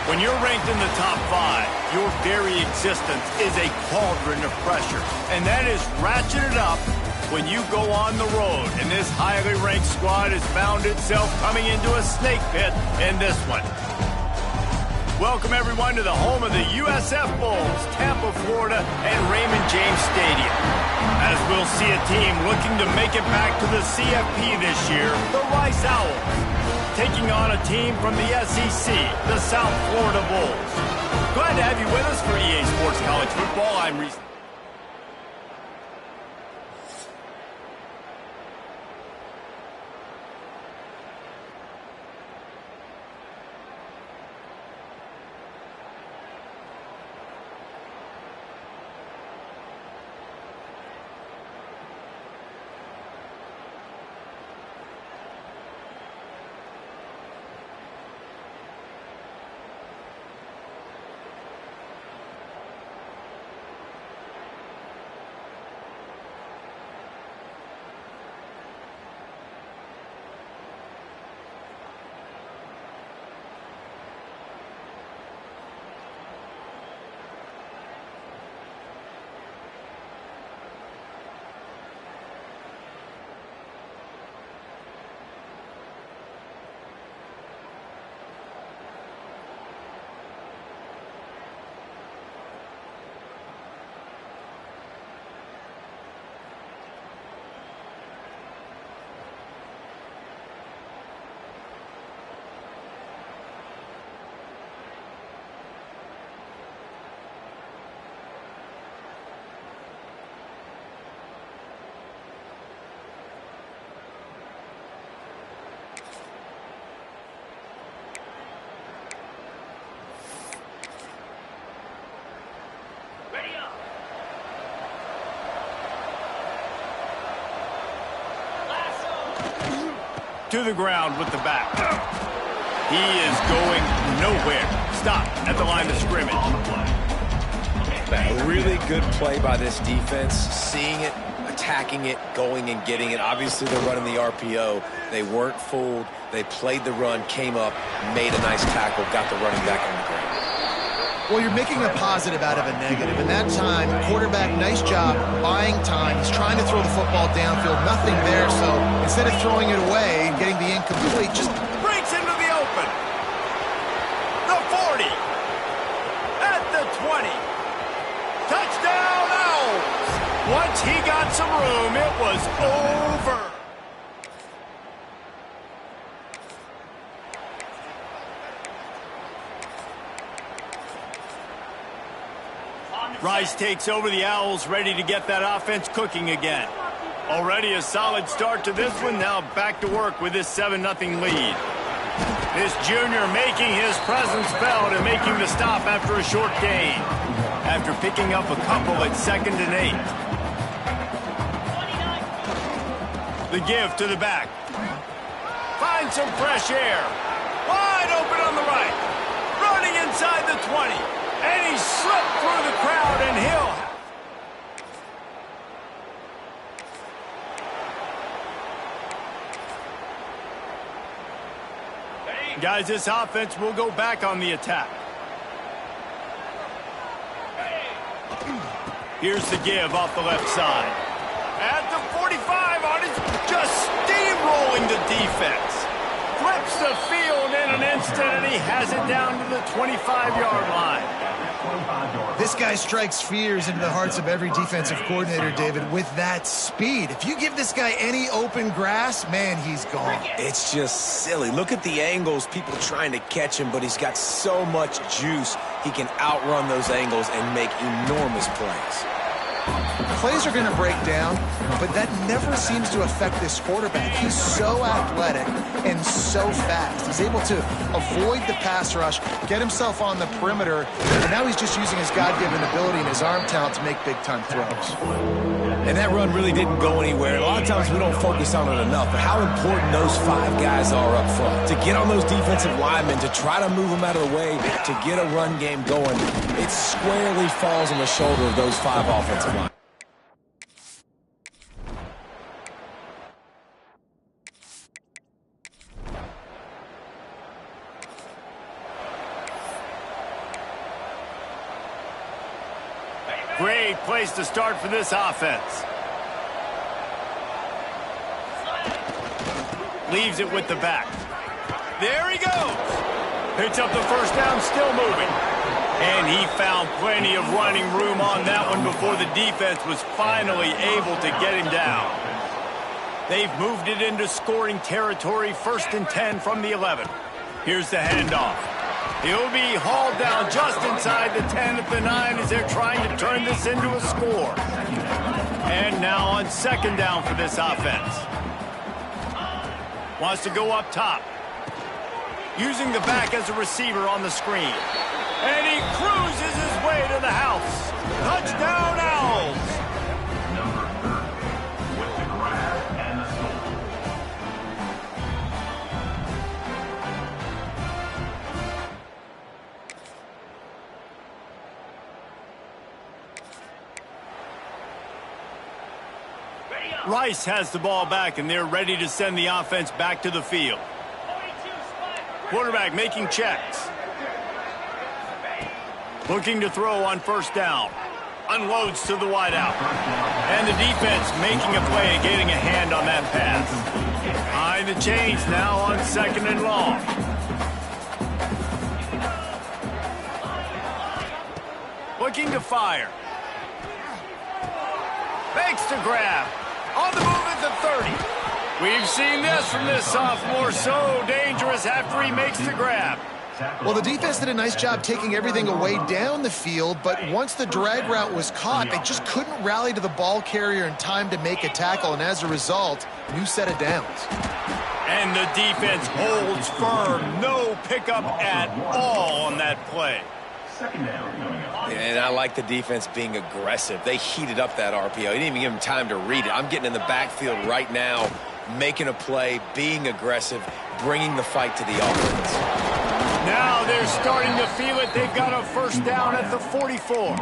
When you're ranked in the top 5, your very existence is a cauldron of pressure. And that is ratcheted up when you go on the road. And this highly ranked squad has found itself coming into a snake pit in this one. Welcome, everyone, to the home of the USF Bulls, Tampa, Florida, and Raymond James Stadium. As we'll see a team looking to make it back to the CFP this year, the Rice Owls, taking on a team from the SEC, the South Florida Bulls. Glad to have you with us for EA Sports College Football. I'm Reese. To the ground with the back. He is going nowhere. Stop at the line of scrimmage. A really good play by this defense, seeing it, attacking it, going and getting it. Obviously, they're running the RPO. They weren't fooled. They played the run, came up, made a nice tackle, got the running back on the ground. Well, you're making a positive out of a negative. And that time, quarterback, nice job buying time. He's trying to throw the football downfield. Nothing there, so instead of throwing it away and getting the incomplete, just breaks into the open. The 40. At the 20. Touchdown, Owls. Once he got some room, it was over. Rice takes over the Owls, ready to get that offense cooking again. Already a solid start to this one, now back to work with this 7-0 lead. This junior making his presence felt and making the stop after a short gain. After picking up a couple at 2nd and 8. The give to the back. Finds some fresh air. Wide open on the right. Running inside the 20. And he slipped through the crowd, and he'll... Guys, this offense will go back on the attack. Here's the give off the left side. At the 45 on his... Just steamrolling the defense. Flips the field in an instant, and he has it down to the 25-yard line. this guy strikes fears into the hearts of every defensive coordinator, David, with that speed. If you give this guy any open grass, man, he's gone. It's just silly. Look at the angles, people trying to catch him, but he's got so much juice. He can outrun those angles and make enormous plays. Plays are going to break down, but that never seems to affect this quarterback. He's so athletic and so fast. He's able to avoid the pass rush, get himself on the perimeter, and now he's just using his God-given ability and his arm talent to make big-time throws. And that run really didn't go anywhere. A lot of times we don't focus on it enough, but how important those five guys are up front. To get on those defensive linemen, to try to move them out of the way, to get a run game going, it squarely falls on the shoulder of those five offensive linemen. Great place to start for this offense. Leaves it with the back. There he goes. Picks up the first down, still moving. And he found plenty of running room on that one before the defense was finally able to get him down. They've moved it into scoring territory, 1st and 10 from the 11. Here's the handoff. He'll be hauled down just inside the 10 at the 9 as they're trying to turn this into a score. And now on 2nd down for this offense. Wants to go up top. Using the back as a receiver on the screen. And he cruises his way to the house. Touchdown, Owls! With the grab and the score. Rice has the ball back, and they're ready to send the offense back to the field. Quarterback making checks. Looking to throw on 1st down. Unloads to the wideout. And the defense making a play and getting a hand on that pass. Behind the chains now on 2nd and long. Looking to fire. Makes the grab. On the move at the 30. We've seen this from this sophomore, so dangerous after he makes the grab. Well, the defense did a nice job taking everything away down the field, but once the drag route was caught, they just couldn't rally to the ball carrier in time to make a tackle, and as a result, new set of downs. And the defense holds firm. No pickup at all on that play. And I like the defense being aggressive. They heated up that RPO. He didn't even give him time to read it. I'm getting in the backfield right now, making a play, being aggressive, bringing the fight to the offense. Now they're starting to feel it. They've got a 1st down at the 44.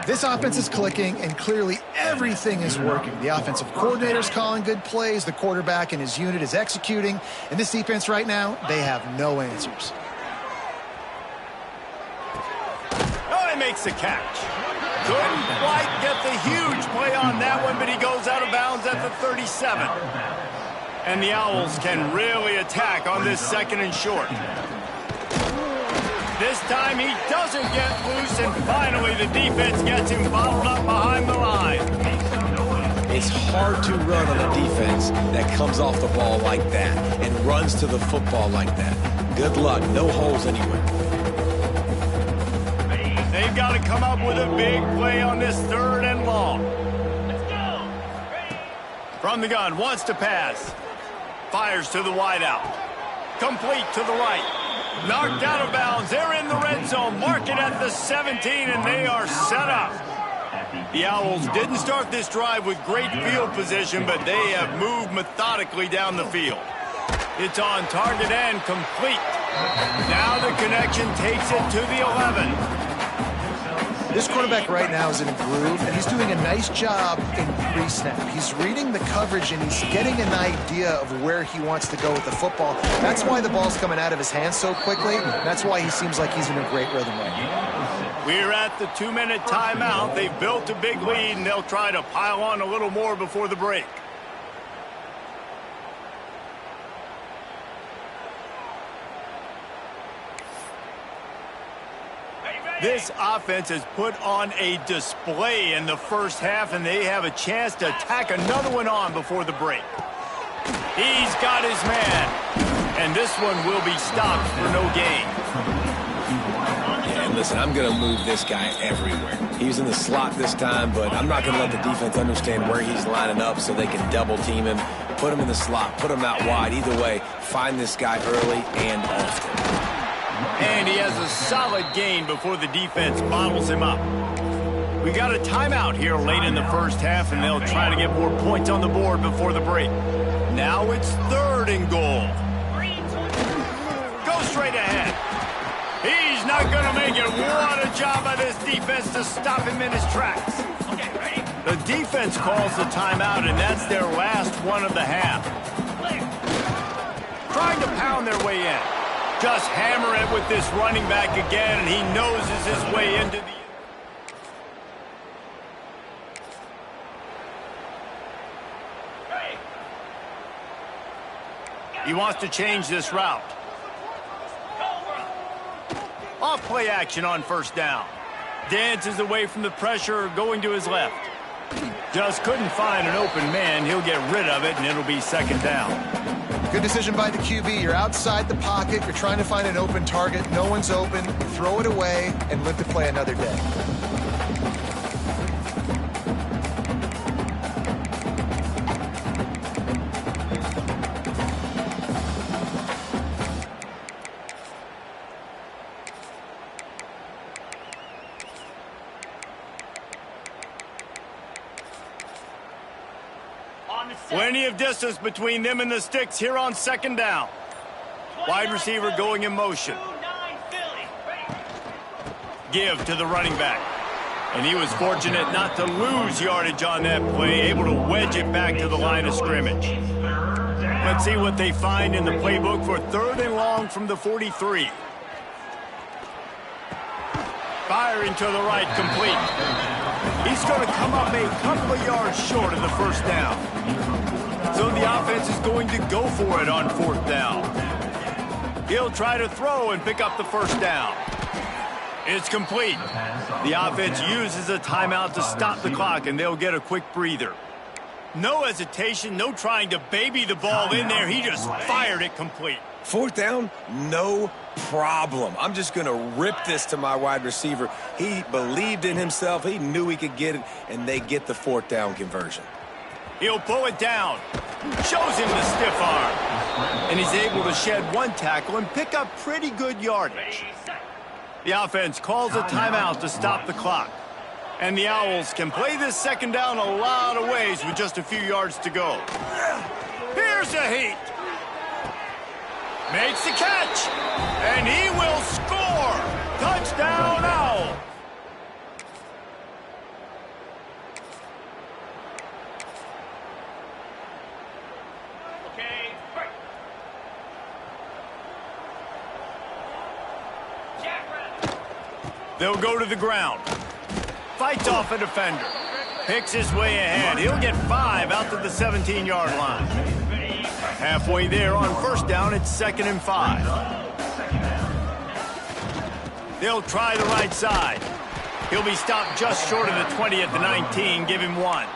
This offense is clicking, and clearly everything is working. The offensive coordinator's calling good plays. The quarterback and his unit is executing. And this defense right now, they have no answers. Makes the catch. Couldn't quite get the huge play on that one, but he goes out of bounds at the 37. And the Owls can really attack on this 2nd and short. This time he doesn't get loose, and finally the defense gets him bottled up behind the line. It's hard to run on a defense that comes off the ball like that and runs to the football like that. Good luck. No holes anywhere. They've got to come up with a big play on this 3rd and long. Let's go. From the gun, wants to pass. Fires to the wideout. Complete to the right. Knocked out of bounds. They're in the red zone. Mark it at the 17, and they are set up. The Owls didn't start this drive with great field position, but they have moved methodically down the field. It's on target and complete. Now the connection takes it to the 11. This quarterback right now is in a groove, and he's doing a nice job in pre-snap. He's reading the coverage, and he's getting an idea of where he wants to go with the football. That's why the ball's coming out of his hands so quickly. That's why he seems like he's in a great rhythm right now. We're at the 2-minute timeout. They've built a big lead, and they'll try to pile on a little more before the break. This offense has put on a display in the 1st half, and they have a chance to tack another one on before the break. He's got his man, and this one will be stopped for no gain. Yeah, and listen, I'm going to move this guy everywhere. He's in the slot this time, but I'm not going to let the defense understand where he's lining up so they can double team him, put him in the slot, put him out wide. Either way, find this guy early and often. And he has a solid gain before the defense bottles him up. We got a timeout here late in the 1st half, and they'll try to get more points on the board before the break. Now it's 3rd and goal. Go straight ahead. He's not going to make it. What a job by this defense to stop him in his tracks. The defense calls the timeout, and that's their last one of the half. Trying to pound their way in. Just hammer it with this running back again, and he noses his way into the... He wants to change this route. Off play action on first down. Dances away from the pressure, going to his left. Just couldn't find an open man. He'll get rid of it, and it'll be second down. Good decision by the QB. You're outside the pocket. You're trying to find an open target. No one's open. Throw it away and live to play another day. Plenty of distance between them and the sticks here on second down. Wide receiver going in motion. Give to the running back. And he was fortunate not to lose yardage on that play, able to wedge it back to the line of scrimmage. Let's see what they find in the playbook for 3rd and long from the 43. Firing to the right, complete. He's going to come up a couple of yards short of the first down. So the offense is going to go for it on 4th down. He'll try to throw and pick up the first down. It's complete. The offense uses a timeout to stop the clock, and they'll get a quick breather. No hesitation, no trying to baby the ball in there. He just fired it complete. 4th down, no problem. I'm just going to rip this to my wide receiver. He believed in himself. He knew he could get it, and they get the 4th down conversion. He'll pull it down. Shows him the stiff arm. And he's able to shed one tackle and pick up pretty good yardage. The offense calls a timeout to stop the clock. And the Owls can play this second down a lot of ways with just a few yards to go. Here's a heat. Makes the catch. And he will score. Touchdown, Owl. They'll go to the ground. Fights off a defender. Picks his way ahead. He'll get 5 out to the 17-yard line. Halfway there on first down, it's 2nd and 5. They'll try the right side. He'll be stopped just short of the 20 at the 19. Give him 1.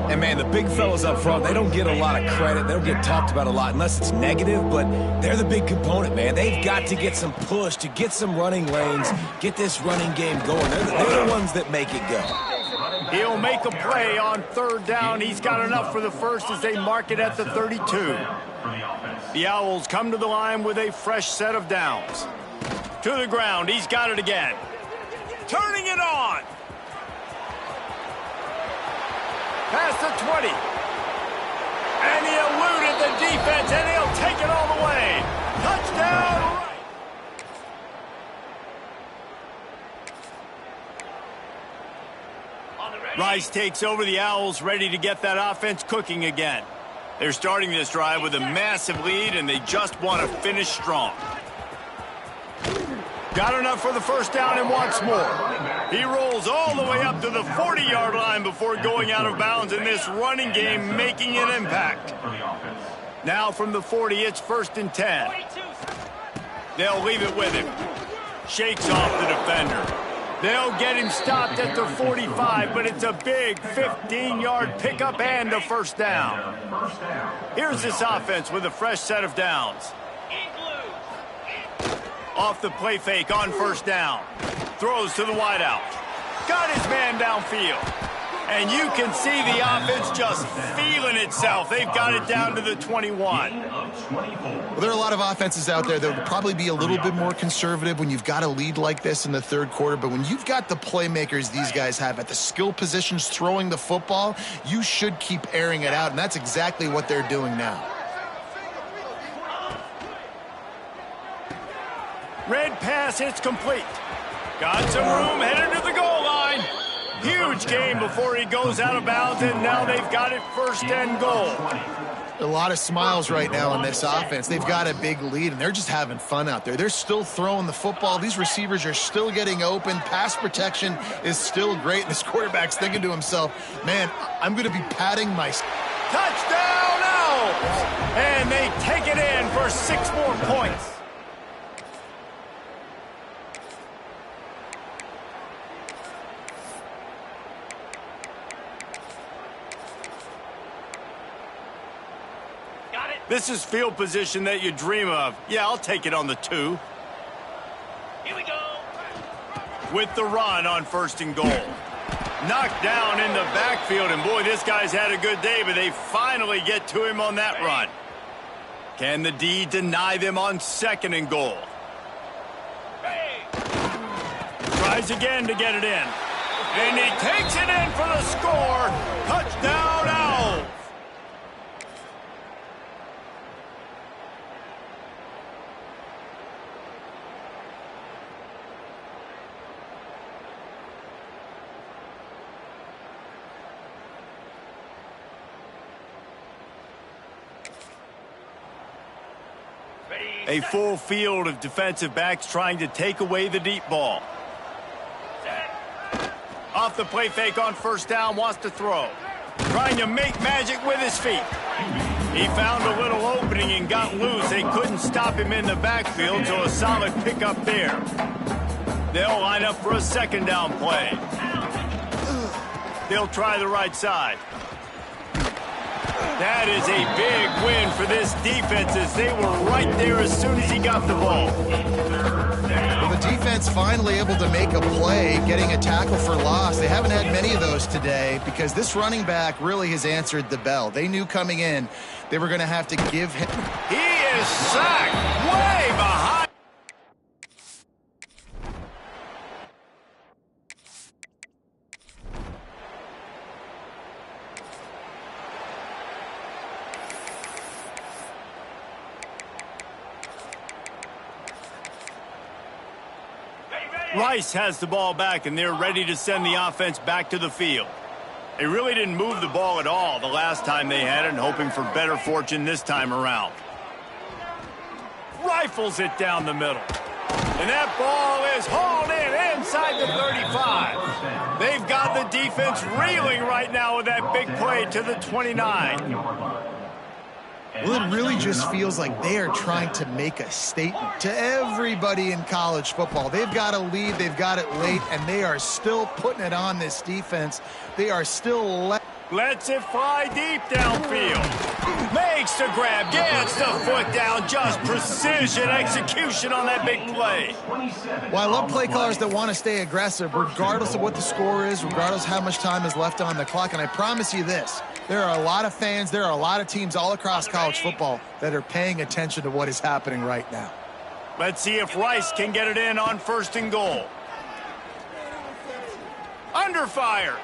And, man, the big fellas up front, they don't get a lot of credit. They don't get talked about a lot unless it's negative, but they're the big component, man. They've got to get some push to get some running lanes, get this running game going. They're the ones that make it go. He'll make a play on 3rd down. He's got enough for the first as they mark it at the 32. The Owls come to the line with a fresh set of downs. To the ground. He's got it again. Turning it on. Past the 20. And he eluded the defense, and he'll take it all the way. Touchdown! Rice takes over. The Owls ready to get that offense cooking again. They're starting this drive with a massive lead, and they just want to finish strong. Got enough for the first down and wants more. He rolls all the way up to the 40-yard line before going out of bounds in this running game, making an impact. Now from the 40, it's 1st and 10. They'll leave it with him. Shakes off the defender. They'll get him stopped at the 45, but it's a big 15-yard pickup and a first down. Here's this offense with a fresh set of downs. Off the play fake on first down. Throws to the wideout. Got his man downfield. And you can see the offense just feeling itself. They've got it down to the 21. Well, there are a lot of offenses out there that would probably be a little bit more conservative when you've got a lead like this in the 3rd quarter. But when you've got the playmakers these guys have at the skill positions throwing the football, you should keep airing it out. And that's exactly what they're doing now. Red pass, it's complete. Got some room, headed to the goal line. Huge game before he goes out of bounds, and now they've got it 1st and goal. A lot of smiles right now on this offense. They've got a big lead, and they're just having fun out there. They're still throwing the football. These receivers are still getting open. Pass protection is still great. And this quarterback's thinking to himself, man, I'm going to be patting my... Touchdown, Owls! And they take it in for 6 more points. This is field position that you dream of. Yeah, I'll take it on the 2. Here we go. With the run on 1st and goal. Knocked down in the backfield, and boy, this guy's had a good day, but they finally get to him on that run. Can the D deny them on 2nd and goal? Tries again to get it in. And he takes it in for the score. Touchdown, Owls. A full field of defensive backs trying to take away the deep ball. Off the play fake on 1st down, wants to throw. Trying to make magic with his feet. He found a little opening and got loose. They couldn't stop him in the backfield, so a solid pickup there. They'll line up for a 2nd down play. They'll try the right side. That is a big win for this defense as they were right there as soon as he got the ball. Well, the defense finally able to make a play, getting a tackle for loss. They haven't had many of those today because this running back really has answered the bell. They knew coming in they were going to have to give him. He is sacked way behind. Rice has the ball back, and they're ready to send the offense back to the field. They really didn't move the ball at all the last time they had it, and hoping for better fortune this time around. Rifles it down the middle. And that ball is hauled in inside the 35. They've got the defense reeling right now with that big play to the 29. Well, it really just feels like they are trying to make a statement to everybody in college football. They've got a lead, they've got it late, and they are still putting it on this defense. They are still lets it fly deep downfield. Makes the grab, gets the foot down, just precision execution on that big play. Well, I love play callers that want to stay aggressive regardless of what the score is, regardless of how much time is left on the clock. And I promise you this, there are a lot of fans, there are a lot of teams all across college football that are paying attention to what is happening right now. Let's see if Rice can get it in on 1st and goal. Under fire.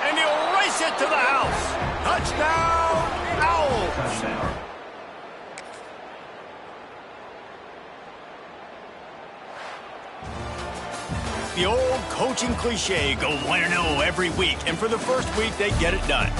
And he'll race it to the house. Touchdown, Owls. The old coaching cliche, go 1-0 every week. And for the first week, they get it done.